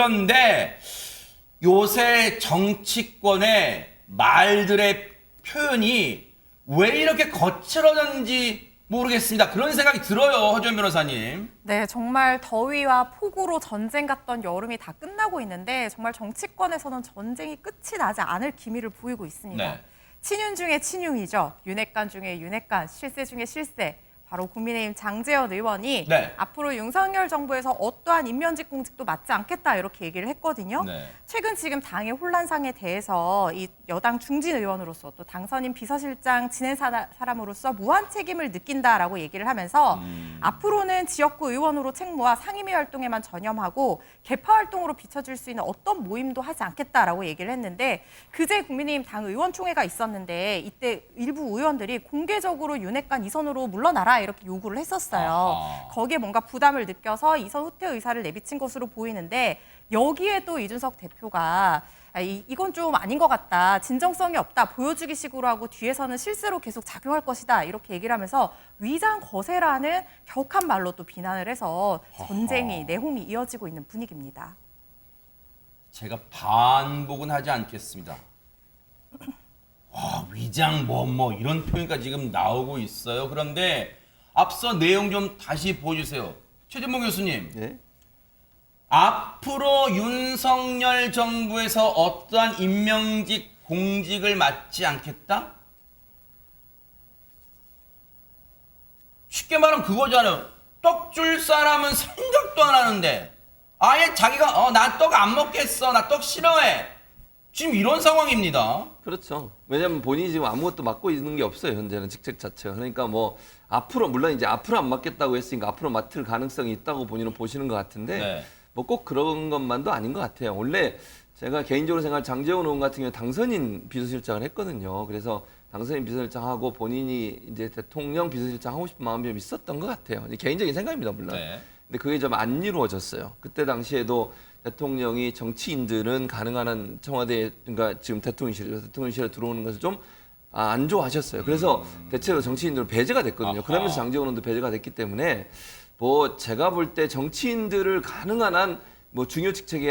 그런데 요새 정치권의 말들의 표현이 왜 이렇게 거칠어졌는지 모르겠습니다. 그런 생각이 들어요, 허주연 변호사님. 네, 정말 더위와 폭우로 전쟁 같던 여름이 다 끝나고 있는데 정말 정치권에서는 전쟁이 끝이 나지 않을 기미를 보이고 있습니다. 네. 친윤 중에 친윤이죠. 윤핵관 중에 윤핵관, 실세 중에 실세. 바로 국민의힘 장제원 의원이 네. 앞으로 윤석열 정부에서 어떠한 인면직 공직도 맡지 않겠다 이렇게 얘기를 했거든요. 네. 최근 지금 당의 혼란상에 대해서 이 여당 중진 의원으로서 또 당선인 비서실장 지낸 사람으로서 무한 책임을 느낀다라고 얘기를 하면서 앞으로는 지역구 의원으로 책무와 상임위 활동에만 전념하고 개파 활동으로 비춰질 수 있는 어떤 모임도 하지 않겠다라고 얘기를 했는데 그제 국민의힘 당 의원총회가 있었는데 이때 일부 의원들이 공개적으로 윤핵관 이선으로 물러나라 이렇게 요구를 했었어요. 아하. 거기에 뭔가 부담을 느껴서 이선 후퇴 의사를 내비친 것으로 보이는데 여기에 또 이준석 대표가 이건 좀 아닌 것 같다. 진정성이 없다. 보여주기 식으로 하고 뒤에서는 실세로 계속 작용할 것이다. 이렇게 얘기를 하면서 위장 거세라는 격한 말로 또 비난을 해서 전쟁이, 내홍이 이어지고 있는 분위기입니다. 제가 반복은 하지 않겠습니다. 와, 위장 뭐 이런 표현까지 지금 나오고 있어요. 그런데 앞서 내용 좀 다시 보여주세요. 최진봉 교수님. 네? 앞으로 윤석열 정부에서 어떠한 임명직 공직을 맡지 않겠다? 쉽게 말하면 그거잖아요. 떡 줄 사람은 생각도 안 하는데 아예 자기가 나 떡 안 먹겠어. 나 떡 싫어해. 지금 이런 상황입니다. 그렇죠. 왜냐하면 본인이 지금 아무것도 맡고 있는 게 없어요. 현재는 직책 자체가. 그러니까 뭐 앞으로 물론 이제 앞으로 안 맡겠다고 했으니까 앞으로 맡을 가능성이 있다고 본인은 보시는 것 같은데 네. 뭐 꼭 그런 것만도 아닌 것 같아요. 원래 제가 개인적으로 생각할 장제원 의원 같은 경우 당선인 비서실장을 했거든요. 그래서 당선인 비서실장하고 본인이 이제 대통령 비서실장 하고 싶은 마음이 좀 있었던 것 같아요. 개인적인 생각입니다, 물론. 네. 근데 그게 좀 안 이루어졌어요. 그때 당시에도 대통령이 정치인들은 가능한 한 청와대, 그러니까 지금 대통령실에 들어오는 것을 좀 안 좋아하셨어요. 그래서 대체로 정치인들은 배제가 됐거든요. 아하. 그러면서 장제원 의원도 배제가 됐기 때문에 뭐 제가 볼 때 정치인들을 가능한 한 뭐 중요 직책에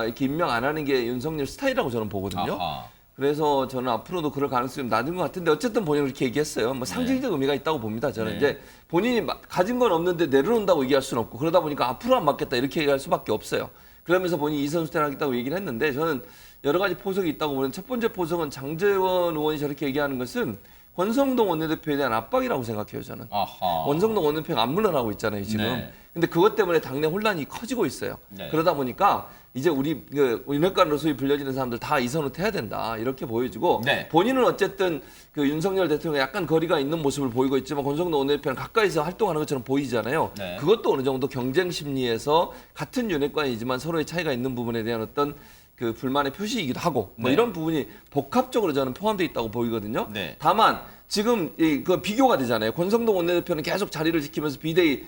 이렇게 임명 안 하는 게 윤석열 스타일이라고 저는 보거든요. 아하. 그래서 저는 앞으로도 그럴 가능성이 좀 낮은 것 같은데 어쨌든 본인은 그렇게 얘기했어요. 뭐 상징적 의미가 있다고 봅니다. 저는 네. 이제 본인이 가진 건 없는데 내려놓는다고 얘기할 수는 없고 그러다 보니까 앞으로 안 맡겠다 이렇게 얘기할 수밖에 없어요. 그러면서 본인이 이선 후퇴를 하겠다고 얘기를 했는데 저는 여러 가지 포석이 있다고 보는 첫 번째 포석은 장제원 의원이 저렇게 얘기하는 것은 권성동 원내대표에 대한 압박이라고 생각해요. 저는. 아하. 원성동 원내대표가 안 물러나고 있잖아요, 지금. 네. 근데 그것 때문에 당내 혼란이 커지고 있어요. 네. 그러다 보니까 이제 우리 윤핵관으로 소위 불려지는 사람들 다 이선 후퇴해야 된다 이렇게 보여지고 네. 본인은 어쨌든 그 윤석열 대통령과 약간 거리가 있는 모습을 보이고 있지만 권성동 원내대표는 가까이서 활동하는 것처럼 보이잖아요. 네. 그것도 어느 정도 경쟁 심리에서 같은 윤핵관이지만 서로의 차이가 있는 부분에 대한 어떤 그 불만의 표시이기도 하고 뭐 네. 이런 부분이 복합적으로 저는 포함되어 있다고 보이거든요. 네. 다만 지금 그 비교가 되잖아요. 권성동 원내대표는 계속 자리를 지키면서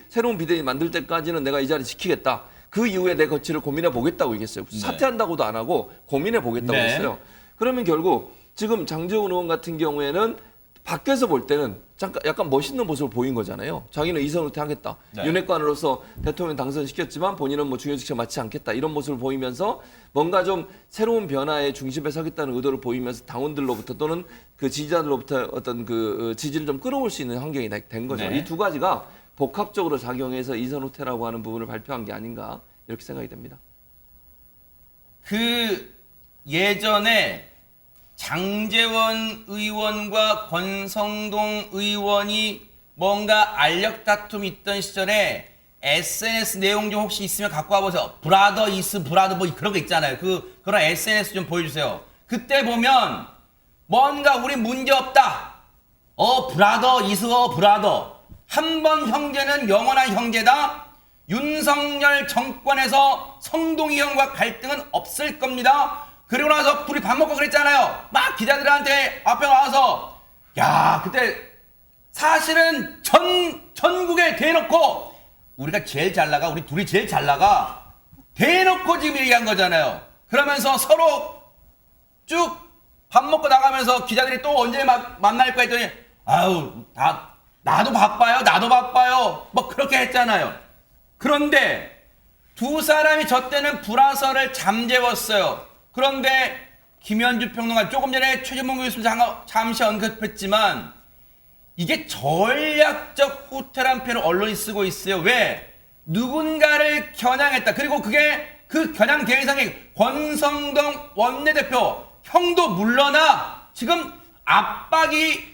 새로운 비대위 만들 때까지는 내가 이 자리 지키겠다. 그 이후에 내 거취를 고민해 보겠다고 얘기했어요. 네. 사퇴한다고도 안 하고 고민해 보겠다고 네. 했어요. 그러면 결국 지금 장제원 의원 같은 경우에는 밖에서 볼 때는 약간 멋있는 모습을 보인 거잖아요. 자기는 이선 후퇴하겠다. 네. 윤핵관으로서 대통령 당선시켰지만 본인은 뭐 중요 직책 맡지 않겠다. 이런 모습을 보이면서 뭔가 좀 새로운 변화의 중심에 서겠다는 의도를 보이면서 당원들로부터 또는 그 지지자들로부터 어떤 그 지지를 좀 끌어올 수 있는 환경이 된 거죠. 네. 이 두 가지가 복합적으로 작용해서 이선 후퇴라고 하는 부분을 발표한 게 아닌가 이렇게 생각이 됩니다. 그 예전에 장제원 의원과 권성동 의원이 뭔가 알력 다툼이 있던 시절에 SNS 내용 좀 혹시 있으면 갖고 와보세요. 브라더 이스 브라더 뭐 그런 거 있잖아요. 그런 SNS 좀 보여주세요. 그때 보면 뭔가 우리 문제 없다. 브라더 이스 브라더. 한 번 형제는 영원한 형제다. 윤석열 정권에서 성동이 형과 갈등은 없을 겁니다. 그리고 나서 둘이 밥 먹고 그랬잖아요. 막 기자들한테 앞에 와서 야 그때 사실은 전국에 대놓고 우리가 제일 잘 나가 우리 둘이 제일 잘 나가 대놓고 지금 얘기한 거잖아요. 그러면서 서로 쭉 밥 먹고 나가면서 기자들이 또 언제 만날 거야 했더니 아유 나도 바빠요 뭐 그렇게 했잖아요. 그런데 두 사람이 저 때는 불화설을 잠재웠어요. 그런데 김현주 평론가 조금 전에 최재봉 교수님 잠시 언급했지만 이게 전략적 후퇴란 표현을 언론이 쓰고 있어요. 왜? 누군가를 겨냥했다. 그리고 그게 그 겨냥 대상이 권성동 원내대표 형도 물러나 지금 압박일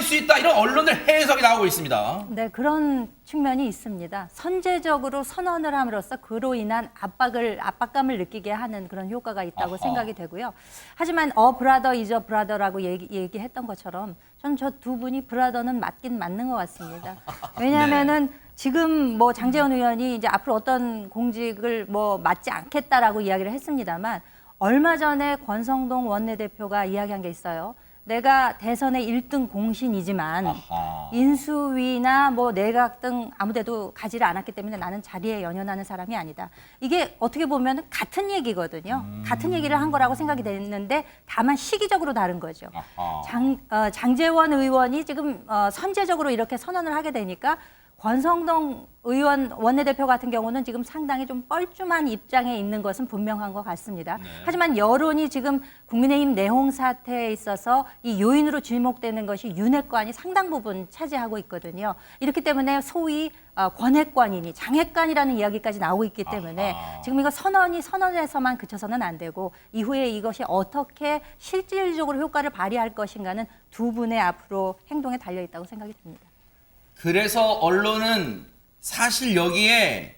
수 있다. 이런 언론들 해석이 나오고 있습니다. 네, 그런 측면이 있습니다. 선제적으로 선언을 함으로써 그로 인한 압박감을 느끼게 하는 그런 효과가 있다고 생각이 되고요. 하지만 브라더 이저 브라더라고 얘기했던 것처럼 저는 저 두 분이 브라더는 맞긴 맞는 것 같습니다. 왜냐하면은 지금 뭐 장제원 의원이 이제 앞으로 어떤 공직을 뭐 맡지 않겠다라고 이야기를 했습니다만 얼마 전에 권성동 원내대표가 이야기한 게 있어요. 내가 대선의 1등 공신이지만 인수위나 뭐 내각 등 아무데도 가지를 않았기 때문에 나는 자리에 연연하는 사람이 아니다. 이게 어떻게 보면 같은 얘기거든요. 같은 얘기를 한 거라고 생각이 됐는데 다만 시기적으로 다른 거죠. 장제원 의원이 지금 선제적으로 이렇게 선언을 하게 되니까 권성동 의원 원내대표 같은 경우는 지금 상당히 좀 뻘쭘한 입장에 있는 것은 분명한 것 같습니다. 네. 하지만 여론이 지금 국민의힘 내홍 사태에 있어서 이 요인으로 지목되는 것이 윤핵관이 상당 부분 차지하고 있거든요. 이렇기 때문에 소위 권핵관이니 장핵관이라는 이야기까지 나오고 있기 때문에 지금 이거 선언에서만 그쳐서는 안 되고 이후에 이것이 어떻게 실질적으로 효과를 발휘할 것인가는 두 분의 앞으로 행동에 달려 있다고 생각이 듭니다. 그래서 언론은 사실 여기에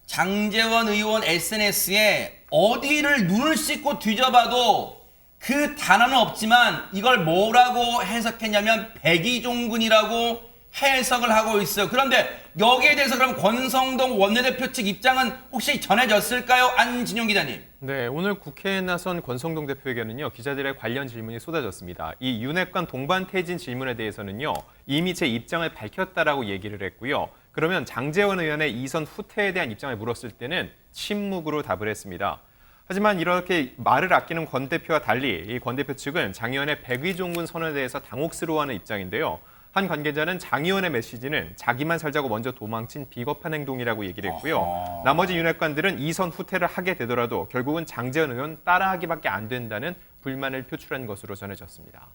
장제원 의원 SNS에 어디를 눈을 씻고 뒤져봐도 그 단어는 없지만 이걸 뭐라고 해석했냐면 백의종군이라고 해석을 하고 있어요. 그런데 여기에 대해서 그럼 권성동 원내대표 측 입장은 혹시 전해졌을까요? 안진용 기자님. 네, 오늘 국회에 나선 권성동 대표에게는요, 기자들의 관련 질문이 쏟아졌습니다. 이 윤핵관 동반 퇴진 질문에 대해서는요, 이미 제 입장을 밝혔다라고 얘기를 했고요. 그러면 장제원 의원의 이선 후퇴에 대한 입장을 물었을 때는 침묵으로 답을 했습니다. 하지만 이렇게 말을 아끼는 권 대표와 달리 이 권 대표 측은 장 의원의 백의종군 선언에 대해서 당혹스러워하는 입장인데요. 한 관계자는 장 의원의 메시지는 자기만 살자고 먼저 도망친 비겁한 행동이라고 얘기를 했고요. 나머지 윤핵관들은 이선 후퇴를 하게 되더라도 결국은 장제원 의원 따라하기밖에 안 된다는 불만을 표출한 것으로 전해졌습니다.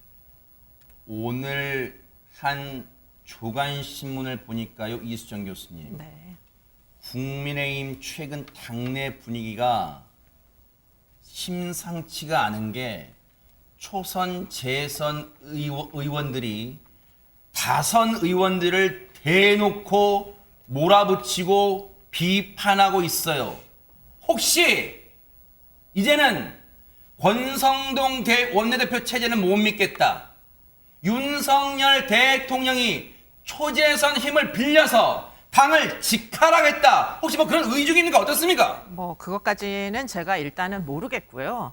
오늘 한 조간신문을 보니까요, 이수정 교수님. 네. 국민의힘 최근 당내 분위기가 심상치가 않은 게 초선, 재선 의원들이 다선 의원들을 대놓고 몰아붙이고 비판하고 있어요. 혹시 이제는 권성동 원내대표 체제는 못 믿겠다. 윤석열 대통령이 초재선 힘을 빌려서 당을 직할하겠다. 혹시 뭐 그런 의중입니까? 어떻습니까? 뭐 그것까지는 제가 일단은 모르겠고요.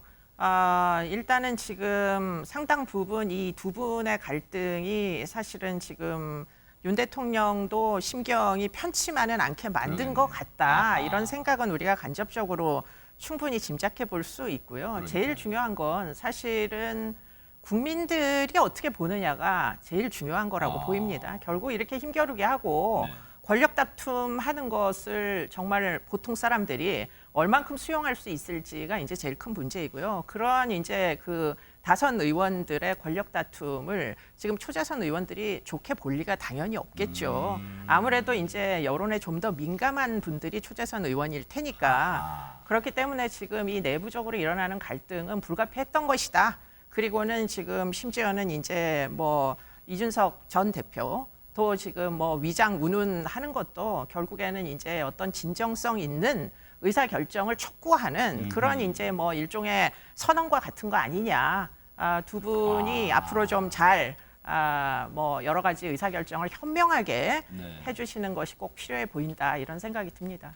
일단은 지금 상당 부분 이 두 분의 갈등이 사실은 지금 윤 대통령도 심경이 편치만은 않게 만든 것 같다. 이런 생각은 우리가 간접적으로 충분히 짐작해 볼 수 있고요. 제일 중요한 건 사실은 국민들이 어떻게 보느냐가 제일 중요한 거라고 보입니다. 결국 이렇게 힘겨루게 하고 권력 다툼 하는 것을 정말 보통 사람들이 얼만큼 수용할 수 있을지가 이제 제일 큰 문제이고요. 그런 이제 그 다선 의원들의 권력 다툼을 지금 초재선 의원들이 좋게 볼 리가 당연히 없겠죠. 아무래도 이제 여론에 좀 더 민감한 분들이 초재선 의원일 테니까 그렇기 때문에 지금 이 내부적으로 일어나는 갈등은 불가피했던 것이다. 그리고는 지금 심지어는 이제 뭐 이준석 전 대표 또 지금 뭐 위장 운운하는 것도 결국에는 이제 어떤 진정성 있는 의사 결정을 촉구하는 그런 이제 뭐 일종의 선언과 같은 거 아니냐. 두 분이 앞으로 좀 잘 뭐 여러 가지 의사 결정을 현명하게 해주시는 것이 꼭 필요해 보인다 이런 생각이 듭니다.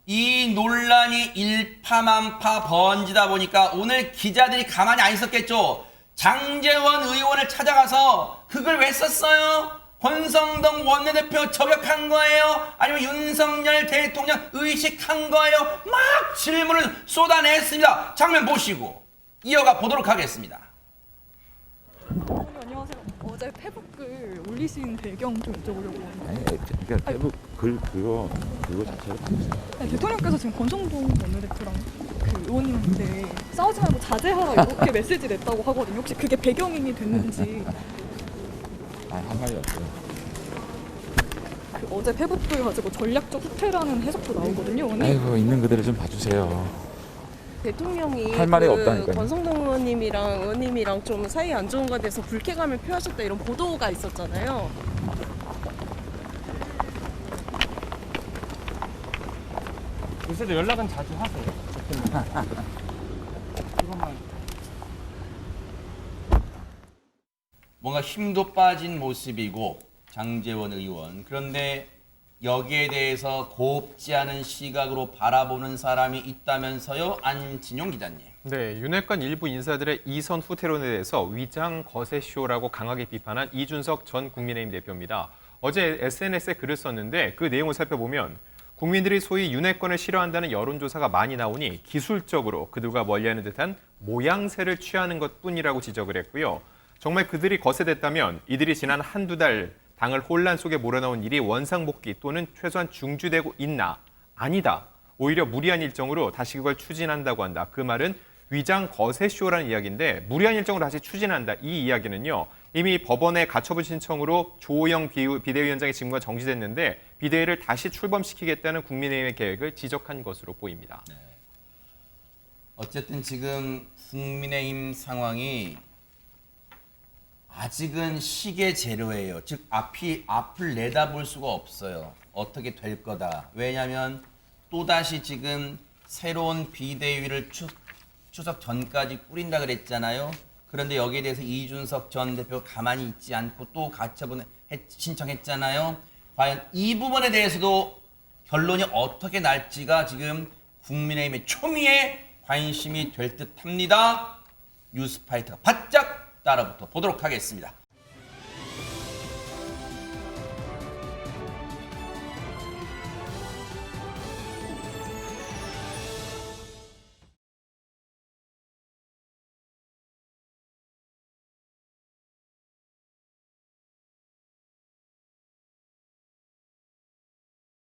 이 논란이 일파만파 번지다 보니까 오늘 기자들이 가만히 안 있었겠죠. 장제원 의원을 찾아가서 그걸 왜 썼어요? 권성동 원내대표 저격한 거예요? 아니면 윤석열 대통령 의식한 거예요? 막 질문을 쏟아냈습니다. 장면 보시고 이어가 보도록 하겠습니다. 안녕하세요. 어제 어제 페북글 올리신 배경 좀 여쭤보려고 하는데. 아니, 그러니까 대북 그거 자체가 네, 대통령께서 지금 권성동 원내대표랑 그 의원님한테 싸우지 말고 자제하라 이렇게 메시지 냈다고 하거든요. 혹시 그게 배경이 됐는지. 한 말이 없어요. 그 어제 페북글 가지고 전략적 후퇴라는 해석도 나오거든요. 오늘. 아이고 있는 그대로 좀 봐주세요. 대통령이 할 말이 그 없다니까요. 권성동 의원님이랑 의원님이랑 좀 사이 안 좋은 거에 대해서 불쾌감을 표하셨다 이런 보도가 있었잖아요. 요새도 연락은 자주 하세요. 그것만. 뭔가 힘도 빠진 모습이고 장제원 의원. 그런데 여기에 대해서 곱지 않은 시각으로 바라보는 사람이 있다면서요, 안진용 기자님. 네, 윤핵관 일부 인사들의 이선 후퇴론에 대해서 위장 거세쇼라고 강하게 비판한 이준석 전 국민의힘 대표입니다. 어제 SNS에 글을 썼는데 그 내용을 살펴보면 국민들이 소위 윤핵관을 싫어한다는 여론조사가 많이 나오니 기술적으로 그들과 멀리하는 듯한 모양새를 취하는 것뿐이라고 지적을 했고요. 정말 그들이 거세됐다면 이들이 지난 한두 달 당을 혼란 속에 몰아넣은 일이 원상복귀 또는 최소한 중지되고 있나? 아니다. 오히려 무리한 일정으로 다시 그걸 추진한다고 한다. 그 말은 위장 거세쇼라는 이야기인데 무리한 일정으로 다시 추진한다. 이 이야기는요. 이미 법원에 가처분 신청으로 조호영 비대위원장의 직무가 정지됐는데 비대위를 다시 출범시키겠다는 국민의힘의 계획을 지적한 것으로 보입니다. 네. 어쨌든 지금 국민의힘 상황이 아직은 시계 제로예요. 즉 앞을 내다볼 수가 없어요. 어떻게 될 거다. 왜냐하면 또다시 지금 새로운 비대위를 추석 전까지 꾸린다 그랬잖아요. 그런데 여기에 대해서 이준석 전 대표가 가만히 있지 않고 또 가처분 신청했잖아요. 과연 이 부분에 대해서도 결론이 어떻게 날지가 지금 국민의힘의 초미의 관심이 될 듯합니다. 뉴스파이터가 바짝 따라붙어 보도록 하겠습니다.